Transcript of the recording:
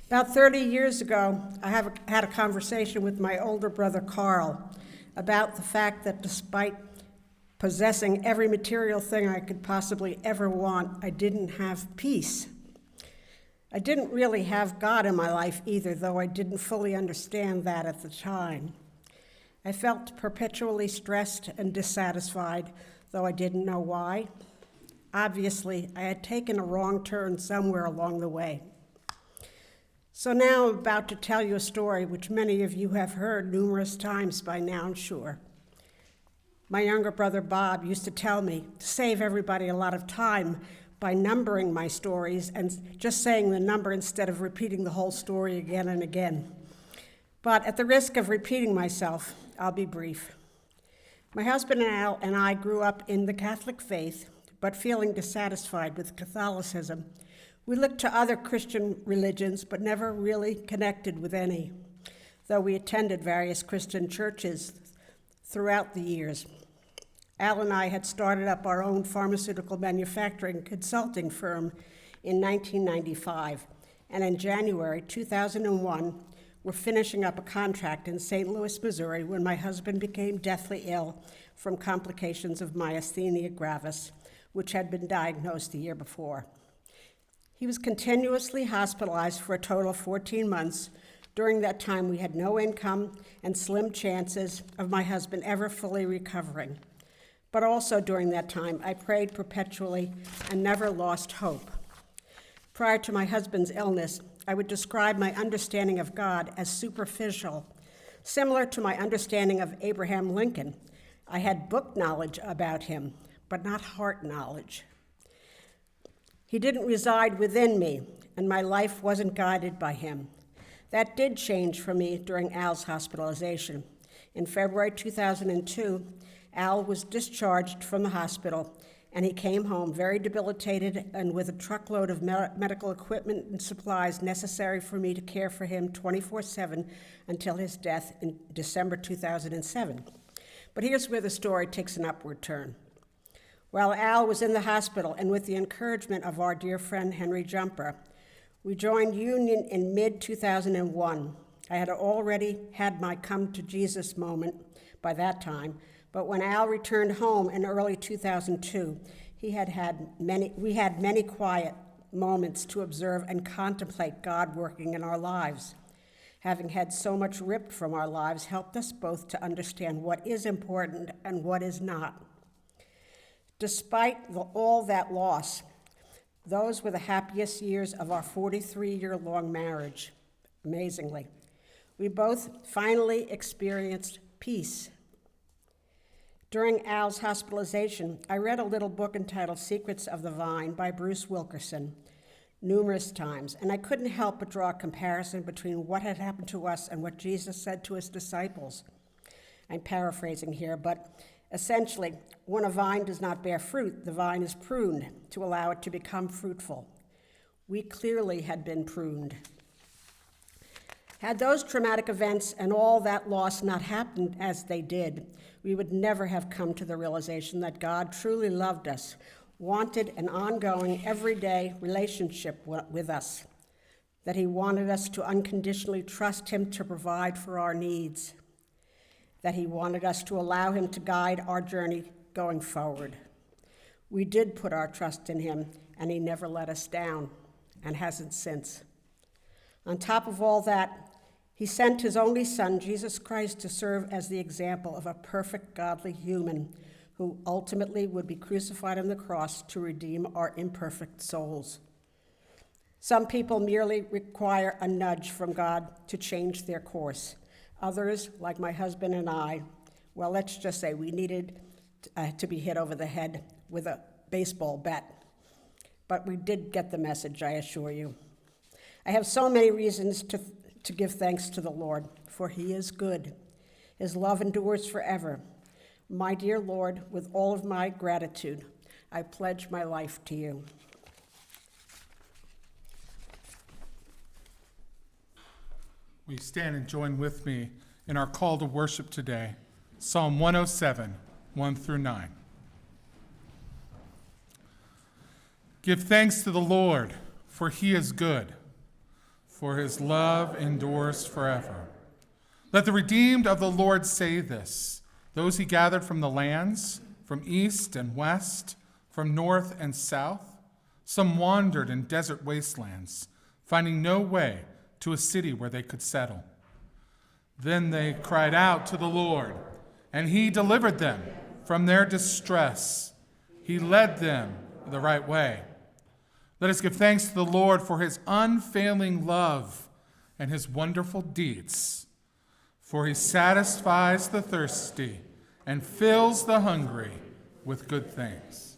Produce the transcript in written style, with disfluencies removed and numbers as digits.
About 30 years ago, I had a conversation with my older brother, Carl, about the fact that despite possessing every material thing I could possibly ever want, I didn't have peace. I didn't really have God in my life either, though I didn't fully understand that at the time. I felt perpetually stressed and dissatisfied, though I didn't know why. Obviously, I had taken a wrong turn somewhere along the way. So now I'm about to tell you a story which many of you have heard numerous times by now, I'm sure. My younger brother Bob used to tell me to save everybody a lot of time by numbering my stories and just saying the number instead of repeating the whole story again and again. But at the risk of repeating myself, I'll be brief. My husband Al and I grew up in the Catholic faith, but feeling dissatisfied with Catholicism. We looked to other Christian religions, but never really connected with any, though we attended various Christian churches throughout the years. Al and I had started up our own pharmaceutical manufacturing consulting firm in 1995, and in January 2001, we're finishing up a contract in St. Louis, Missouri, when my husband became deathly ill from complications of myasthenia gravis, which had been diagnosed the year before. He was continuously hospitalized for a total of 14 months. During that time, we had no income and slim chances of my husband ever fully recovering. But also during that time, I prayed perpetually and never lost hope. Prior to my husband's illness, I would describe my understanding of God as superficial, similar to my understanding of Abraham Lincoln. I had book knowledge about him, but not heart knowledge. He didn't reside within me, and my life wasn't guided by him. That did change for me during Al's hospitalization. In February 2002, Al was discharged from the hospital, and he came home very debilitated and with a truckload of medical equipment and supplies necessary for me to care for him 24/7 until his death in December 2007. But here's where the story takes an upward turn. While Al was in the hospital, and with the encouragement of our dear friend Henry Jumper, we joined Union in mid-2001. I had already had my come to Jesus moment by that time, but when Al returned home in early 2002, we had many quiet moments to observe and contemplate God working in our lives. Having had so much ripped from our lives helped us both to understand what is important and what is not. Despite all that loss, those were the happiest years of our 43-year-long marriage, amazingly. We both finally experienced peace. During Al's hospitalization, I read a little book entitled Secrets of the Vine by Bruce Wilkerson numerous times, and I couldn't help but draw a comparison between what had happened to us and what Jesus said to his disciples. I'm paraphrasing here, but essentially, when a vine does not bear fruit, the vine is pruned to allow it to become fruitful. We clearly had been pruned. Had those traumatic events and all that loss not happened as they did, we would never have come to the realization that God truly loved us, wanted an ongoing, everyday relationship with us, that he wanted us to unconditionally trust him to provide for our needs, that he wanted us to allow him to guide our journey going forward. We did put our trust in him, and he never let us down, and hasn't since. On top of all that, he sent his only son, Jesus Christ, to serve as the example of a perfect, godly human who ultimately would be crucified on the cross to redeem our imperfect souls. Some people merely require a nudge from God to change their course. Others, like my husband and I, well, let's just say we needed to be hit over the head with a baseball bat. But we did get the message, I assure you. I have so many reasons to give thanks to the Lord, for he is good. His love endures forever. My dear Lord, with all of my gratitude, I pledge my life to you. Will you stand and join with me in our call to worship today? Psalm 107, 1 through 9. Give thanks to the Lord, for he is good. for his love endures forever. Let the redeemed of the Lord say this, those he gathered from the lands, from east and west, from north and south. Some wandered in desert wastelands, finding no way to a city where they could settle. Then they cried out to the Lord, and he delivered them from their distress. He led them the right way. Let us give thanks to the Lord for his unfailing love and his wonderful deeds. For he satisfies the thirsty and fills the hungry with good things.